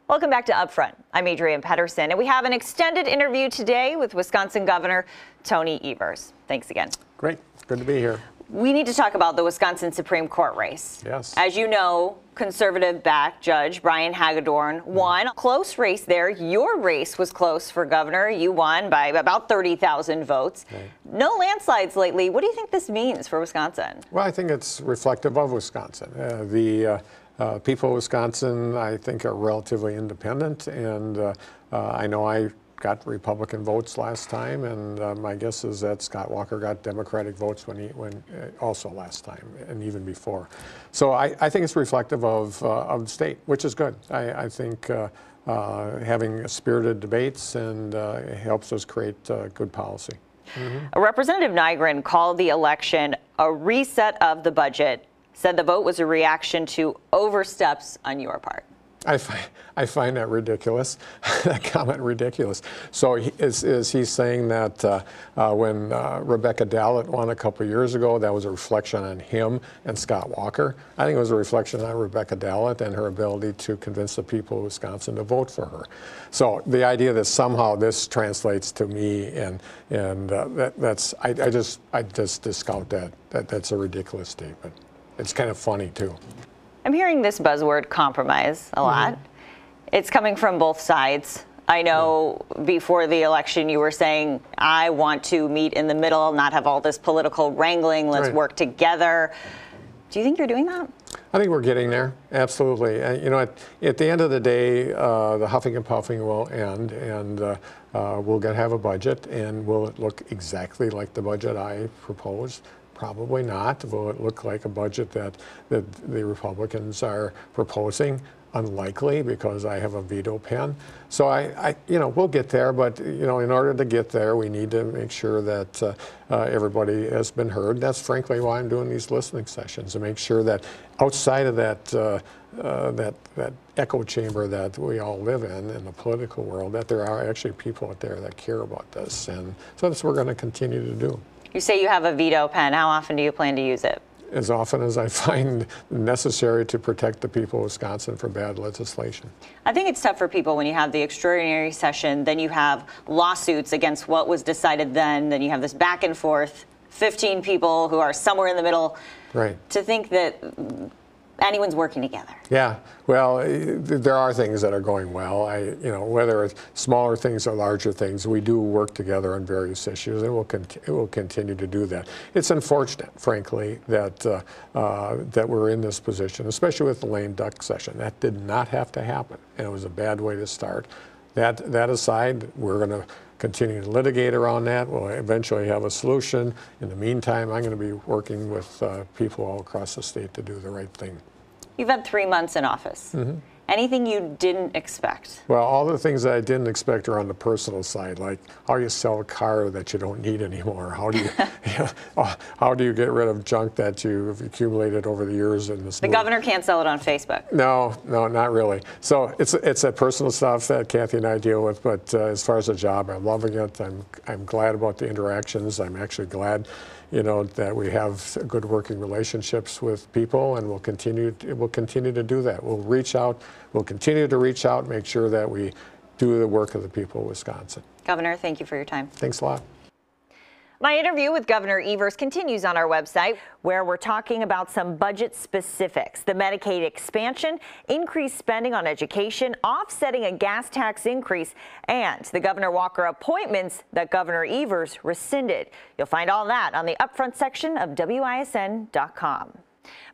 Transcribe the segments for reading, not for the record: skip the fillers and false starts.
Welcome back to Upfront. I'm Adrienne Pedersen, and we have an extended interview today with Wisconsin Governor Tony Evers. Thanks again. Great. Good to be here. We need to talk about the Wisconsin Supreme Court race. Yes. As you know, conservative-backed Judge Brian Hagedorn won. Close race there. Your race was close for governor. You won by about 30,000 votes. Right. No landslides lately. What do you think this means for Wisconsin? Well, I think it's reflective of Wisconsin. The people of Wisconsin, I think, are relatively independent, and I know I got Republican votes last time, and my guess is that Scott Walker got Democratic votes when also last time, and even before. So I think it's reflective of the state, which is good. I think having spirited debates and helps us create good policy. Mm-hmm. Representative Nygren called the election a reset of the budget, said the vote was a reaction to oversteps on your part. I find that ridiculous, that comment ridiculous. So is he saying that when Rebecca Dallett won a couple of years ago, that was a reflection on him and Scott Walker? I think it was a reflection on Rebecca Dallett and her ability to convince the people of Wisconsin to vote for her. So the idea that somehow this translates to me and I just discount that. That's a ridiculous statement. It's kind of funny too. I'm hearing this buzzword compromise a lot. Mm-hmm. It's coming from both sides. I know before the election you were saying, I want to meet in the middle, not have all this political wrangling, let's work together. Do you think you're doing that? I think we're getting there, absolutely. You know, at the end of the day, the huffing and puffing will end, and we'll have a budget, and will it look exactly like the budget I proposed? Probably not. Will it look like a budget that the Republicans are proposing? Unlikely, because I have a veto pen. So we'll get there, but in order to get there, we need to make sure that everybody has been heard. That's frankly why I'm doing these listening sessions, to make sure that outside of that that echo chamber that we all live in the political world, that there are actually people out there that care about this, and so that's what we're going to continue to do. You say you have a veto pen. How often do you plan to use it? As often as I find necessary to protect the people of Wisconsin from bad legislation. I think it's tough for people when you have the extraordinary session, then you have lawsuits against what was decided then you have this back and forth, 15 people who are somewhere in the middle. Right. To think that anyone's working together. Yeah, well, there are things that are going well. Whether it's smaller things or larger things, we do work together on various issues, and we'll continue to do that. It's unfortunate, frankly, that that we're in this position, especially with the lame duck session. That did not have to happen, and it was a bad way to start. That aside, we're going to continue to litigate around that. We'll eventually have a solution. In the meantime, I'm going to be working with people all across the state to do the right thing. You've had 3 months in office. Mm-hmm. Anything you didn't expect? Well, all the things that I didn't expect are on the personal side, like how you sell a car that you don't need anymore. How do you, how do you get rid of junk that you've accumulated over the years in this? The governor can't sell it on Facebook. No, not really. So it's that personal stuff that Kathy and I deal with. But as far as the job, I'm loving it. I'm glad about the interactions. I'm actually glad, that we have good working relationships with people, and we'll continue to do that. We'll continue to reach out, make sure that we do the work of the people of Wisconsin. Governor, thank you for your time. Thanks a lot. My interview with Governor Evers continues on our website, where we're talking about some budget specifics, the Medicaid expansion, increased spending on education, offsetting a gas tax increase, and the Governor Walker appointments that Governor Evers rescinded. You'll find all that on the Upfront section of WISN.com.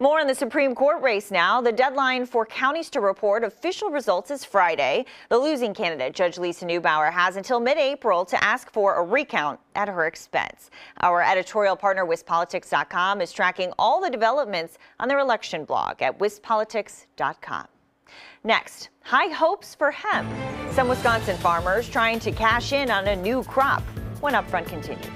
More on the Supreme Court race now. The deadline for counties to report official results is Friday. The losing candidate, Judge Lisa Neubauer, has until mid-April to ask for a recount at her expense. Our editorial partner, WisPolitics.com, is tracking all the developments on their election blog at WisPolitics.com. Next, high hopes for hemp. Some Wisconsin farmers trying to cash in on a new crop when Upfront continues.